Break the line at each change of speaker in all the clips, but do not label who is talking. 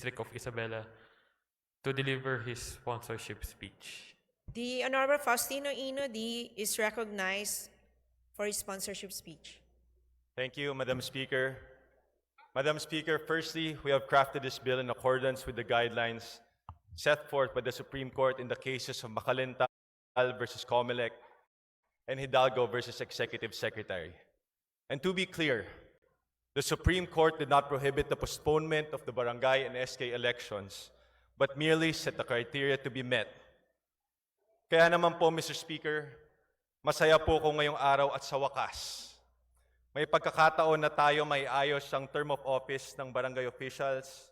District of Isabela to deliver his sponsorship speech.
The Honorable Faustino Ino D is recognized for his sponsorship speech.
Thank you, Madam Speaker. Madam Speaker, firstly, we have crafted this bill in accordance with the guidelines set forth by the Supreme Court in the cases of Macalental versus Comelec and Hidalgo versus Executive Secretary. And to be clear, the Supreme Court did not prohibit the postponement of the barangay and SK elections, but merely set the criteria to be met. Kaya naman po, Mr. Speaker, masaya po ko ngayong araw at sa wakas, may pagkakataon na tayo may ayos ang term of office ng barangay officials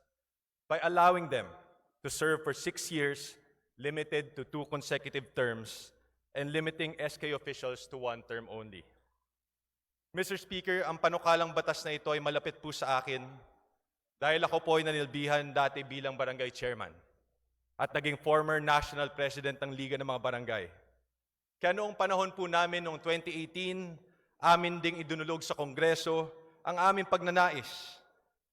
by allowing them to serve for 6 years, limited to 2 consecutive terms, and limiting SK officials to 1 term only. Mr. Speaker, ang panukalang batas na ito ay malapit po sa akin dahil ako po ay nanilbihan dati bilang barangay chairman at naging former national president ng Liga ng mga Barangay. Kaya noong panahon po namin noong 2018, amin ding idunulog sa Kongreso ang aming pagnanais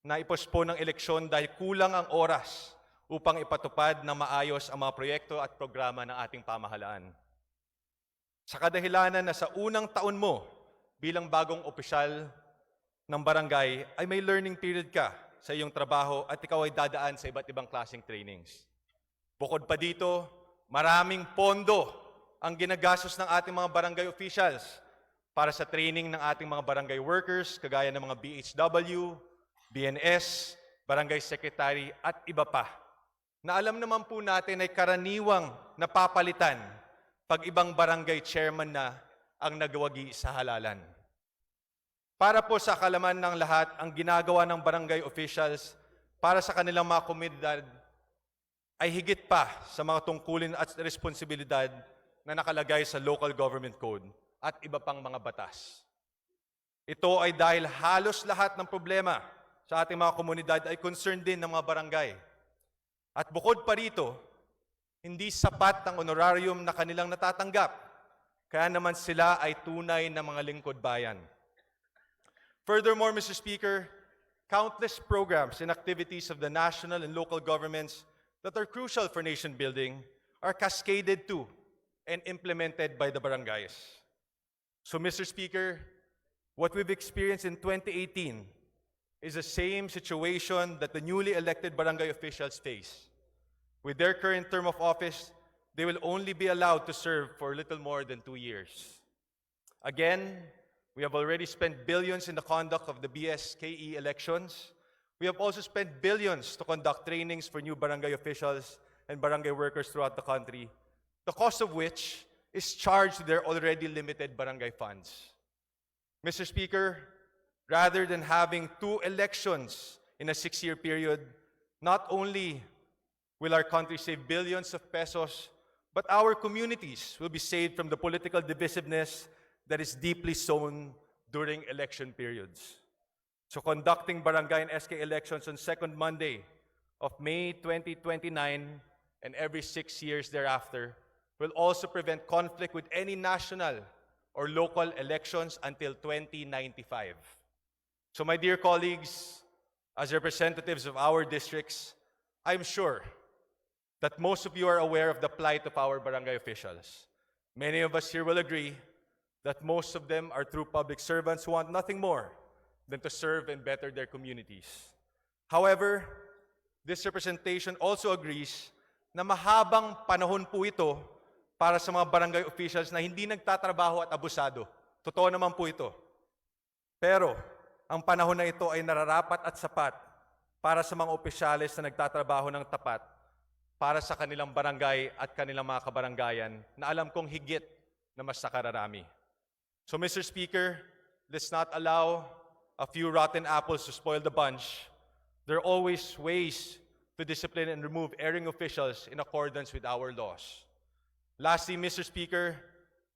na ipospon ng eleksyon dahil kulang ang oras upang ipatupad na maayos ang mga proyekto at programa ng ating pamahalaan. Sa kadahilanan na sa unang taon mo bilang bagong opisyal ng barangay ay may learning period ka sa iyong trabaho at ikaw ay dadaan sa iba't ibang klaseng trainings. Bukod pa dito, maraming pondo ang ginagastos ng ating mga barangay officials para sa training ng ating mga barangay workers, kagaya ng mga BHW, BNS, barangay secretary at iba pa, na alam naman po natin ay karaniwang napapalitan pag ibang barangay chairman na ang nagwagi sa halalan. Para po sa kalaman ng lahat, ang ginagawa ng barangay officials para sa kanilang mga komunidad ay higit pa sa mga tungkulin at responsibilidad na nakalagay sa Local Government Code at iba pang mga batas. Ito ay dahil halos lahat ng problema sa ating mga komunidad ay concern din ng mga barangay. At bukod pa rito, hindi sapat ang honorarium na kanilang natatanggap, kaya naman sila ay tunay na mga lingkod bayan. Furthermore, Mr. Speaker, countless programs and activities of the national and local governments that are crucial for nation building are cascaded to and implemented by the barangays. So, Mr. Speaker, what we've experienced in 2018 is the same situation that the newly elected barangay officials face. With their current term of office, they will only be allowed to serve for little more than 2 years. Again, we have already spent billions in the conduct of the BSKE elections. We have also spent billions to conduct trainings for new barangay officials and barangay workers throughout the country, the cost of which is charged to their already limited barangay funds. Mr. Speaker, rather than having 2 elections in a 6-year period, not only will our country save billions of pesos, but our communities will be saved from the political divisiveness that is deeply sown during election periods. So conducting barangay and SK elections on 2nd Monday of May 2029 and every 6 years thereafter will also prevent conflict with any national or local elections until 2095. So my dear colleagues, as representatives of our districts, I'm sure that most of you are aware of the plight of our barangay officials. Many of us here will agree that most of them are true public servants who want nothing more than to serve and better their communities. However, this representation also agrees na mahabang panahon po ito para sa mga barangay officials na hindi nagtatrabaho at abusado. Totoo naman po ito. Pero, ang panahon na ito ay nararapat at sapat para sa mga opisyalis na nagtatrabaho ng tapat para sa kanilang barangay at kanilang mga kabaranggayan na alam kong higit na mas nakararami. So, Mr. Speaker, let's not allow a few rotten apples to spoil the bunch. There are always ways to discipline and remove erring officials in accordance with our laws. Lastly, Mr. Speaker,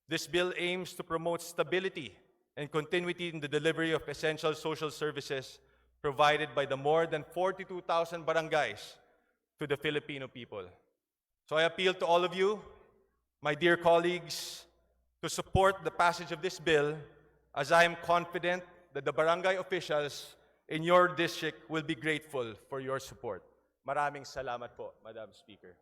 this bill aims to promote stability and continuity in the delivery of essential social services provided by the more than 42,000 barangays to the Filipino people. So I appeal to all of you, my dear colleagues, to support the passage of this bill, as I am confident that the barangay officials in your district will be grateful for your support. Maraming salamat po, Madam Speaker.